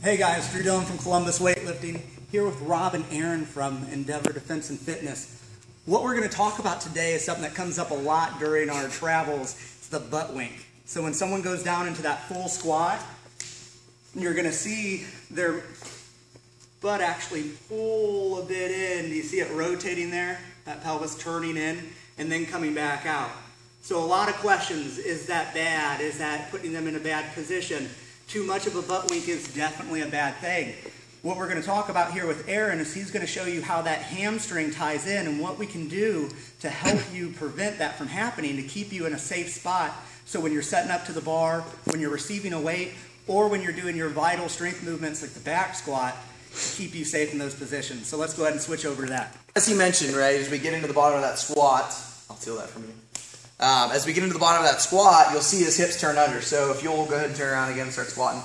Hey guys, Drew Dillon from Columbus Weightlifting, here with Rob and Aaron from Endeavor Defense and Fitness. What we're going to talk about today is something that comes up a lot during our travels. It's the ButtWink. So when someone goes down into that full squat, you're going to see their butt actually pull a bit in. Do you see it rotating there? That pelvis turning in and then coming back out. So a lot of questions. Is that bad? Is that putting them in a bad position? Too much of a ButtWink is definitely a bad thing. What we're going to talk about here with Aaron is he's going to show you how that hamstring ties in and what we can do to help you prevent that from happening, to keep you in a safe spot. So when you're setting up to the bar, when you're receiving a weight, or when you're doing your vital strength movements like the back squat, to keep you safe in those positions. So let's go ahead and switch over to that. As he mentioned, right, as we get into the bottom of that squat, I'll steal that from you. As we get into the bottom of that squat, you'll see his hips turn under. So if you'll go ahead and turn around again and start squatting.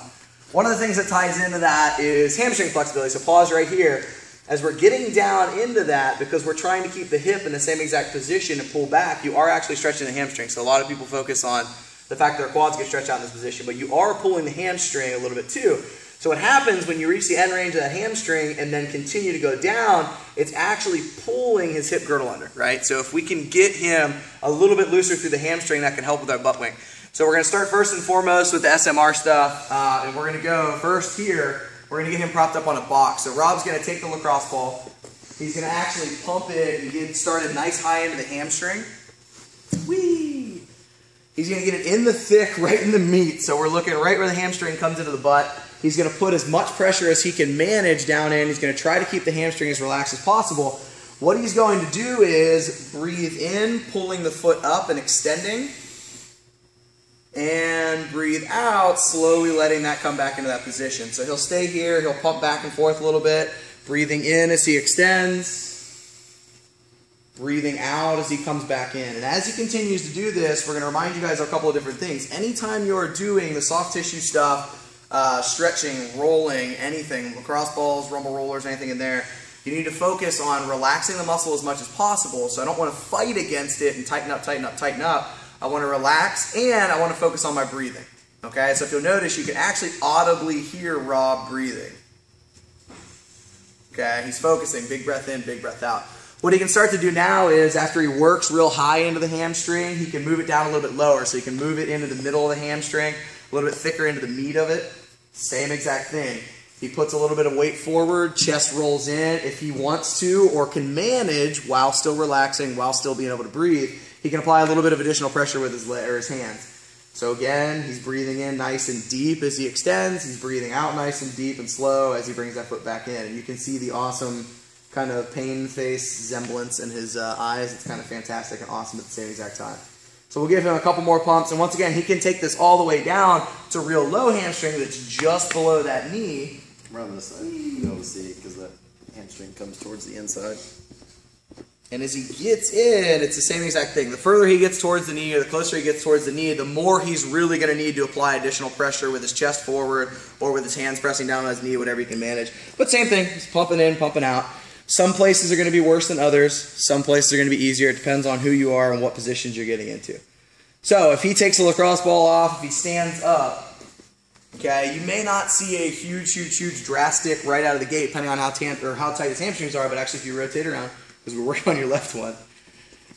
One of the things that ties into that is hamstring flexibility. So pause right here. As we're getting down into that, because we're trying to keep the hip in the same exact position and pull back, you are actually stretching the hamstring. So a lot of people focus on the fact that their quads get stretched out in this position, but you are pulling the hamstring a little bit too. So what happens when you reach the end range of that hamstring and then continue to go down, it's actually pulling his hip girdle under, right? So if we can get him a little bit looser through the hamstring, that can help with our ButtWink. So we're going to start first and foremost with the SMR stuff, and we're going to go first here. We're going to get him propped up on a box. So Rob's going to take the lacrosse ball. He's going to actually pump it and get started nice high into the hamstring. Whee! He's going to get it in the thick, right in the meat. So we're looking right where the hamstring comes into the butt. He's going to put as much pressure as he can manage down in. He's going to try to keep the hamstring as relaxed as possible. What he's going to do is breathe in, pulling the foot up and extending. And breathe out, slowly letting that come back into that position. So he'll stay here. He'll pump back and forth a little bit. Breathing in as he extends. Breathing out as he comes back in. And as he continues to do this, we're going to remind you guys of a couple of different things. Anytime you're doing the soft tissue stuff, stretching, rolling, anything, lacrosse balls, rumble rollers, anything in there, you need to focus on relaxing the muscle as much as possible. So I don't want to fight against it and tighten up, tighten up, tighten up. I want to relax and I want to focus on my breathing. Okay, so if you'll notice, you can actually audibly hear Rob breathing. Okay, he's focusing, big breath in, big breath out. What he can start to do now is, after he works real high into the hamstring, he can move it down a little bit lower. So he can move it into the middle of the hamstring, a little bit thicker into the meat of it. Same exact thing. He puts a little bit of weight forward, chest rolls in. If he wants to or can manage while still relaxing, while still being able to breathe, he can apply a little bit of additional pressure with his hands. So again, he's breathing in nice and deep as he extends. He's breathing out nice and deep and slow as he brings that foot back in. And you can see the awesome kind of pain face semblance in his eyes. It's kind of fantastic and awesome at the same exact time. So we'll give him a couple more pumps, and once again, he can take this all the way down to real low hamstring that's just below that knee. Around this side, you'll be able to see, because that hamstring comes towards the inside. And as he gets in, it's the same exact thing. The further he gets towards the knee, or the closer he gets towards the knee, the more he's really going to need to apply additional pressure with his chest forward or with his hands pressing down on his knee, whatever he can manage. But same thing, he's pumping in, pumping out. Some places are going to be worse than others. Some places are going to be easier. It depends on who you are and what positions you're getting into. So if he takes a lacrosse ball off, if he stands up, okay, you may not see a huge drastic right out of the gate, depending on how tight his hamstrings are, but actually if you rotate around, because we're working on your left one,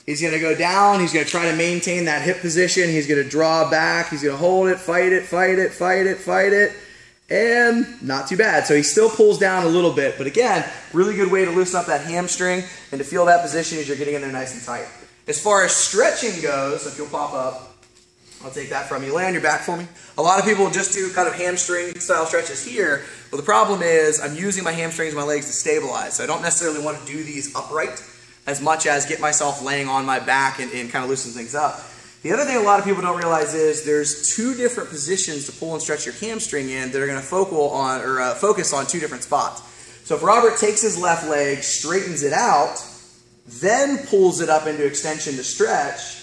he's going to go down. He's going to try to maintain that hip position. He's going to draw back. He's going to hold it, fight it, fight it, fight it, fight it. And not too bad. So he still pulls down a little bit. But again, really good way to loosen up that hamstring and to feel that position as you're getting in there nice and tight. As far as stretching goes, if you'll pop up, I'll take that from you. Lay on your back for me. A lot of people just do kind of hamstring style stretches here. But the problem is I'm using my hamstrings and my legs to stabilize. So I don't necessarily want to do these upright as much as get myself laying on my back and kind of loosen things up. The other thing a lot of people don't realize is there's two different positions to pull and stretch your hamstring in that are going to focus on two different spots. So if Robert takes his left leg, straightens it out, then pulls it up into extension to stretch,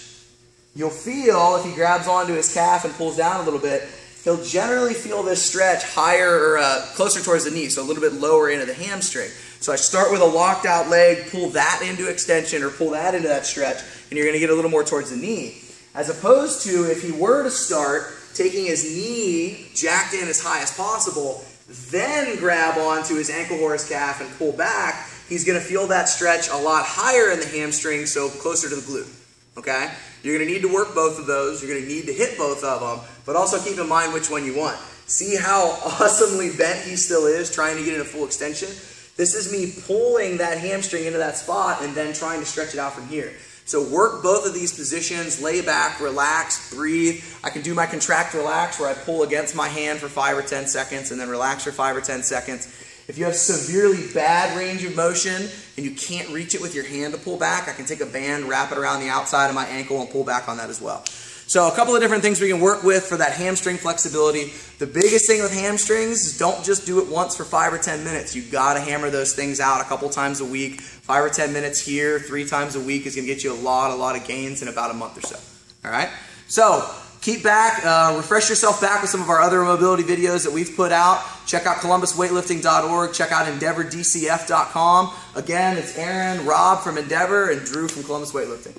you'll feel, if he grabs onto his calf and pulls down a little bit, he'll generally feel this stretch higher or closer towards the knee, so a little bit lower into the hamstring. So I start with a locked out leg, pull that into extension or pull that into that stretch, and you're going to get a little more towards the knee. As opposed to if he were to start taking his knee jacked in as high as possible, then grab onto his ankle horse calf and pull back, he's going to feel that stretch a lot higher in the hamstring, so closer to the glute. Okay? You're going to need to work both of those. You're going to need to hit both of them, but also keep in mind which one you want. See how awesomely bent he still is trying to get into full extension? This is me pulling that hamstring into that spot and then trying to stretch it out from here. So work both of these positions, lay back, relax, breathe. I can do my contract relax where I pull against my hand for 5 or 10 seconds and then relax for 5 or 10 seconds. If you have severely bad range of motion and you can't reach it with your hand to pull back, I can take a band, wrap it around the outside of my ankle and pull back on that as well. So a couple of different things we can work with for that hamstring flexibility. The biggest thing with hamstrings is don't just do it once for 5 or 10 minutes. You've got to hammer those things out a couple times a week. 5 or 10 minutes here, 3 times a week is going to get you a lot of gains in about a month or so. All right? So keep back, refresh yourself back with some of our other mobility videos that we've put out. Check out columbusweightlifting.org. Check out EndeavorDCF.com. Again, it's Aaron, Rob from Endeavor, and Drew from Columbus Weightlifting.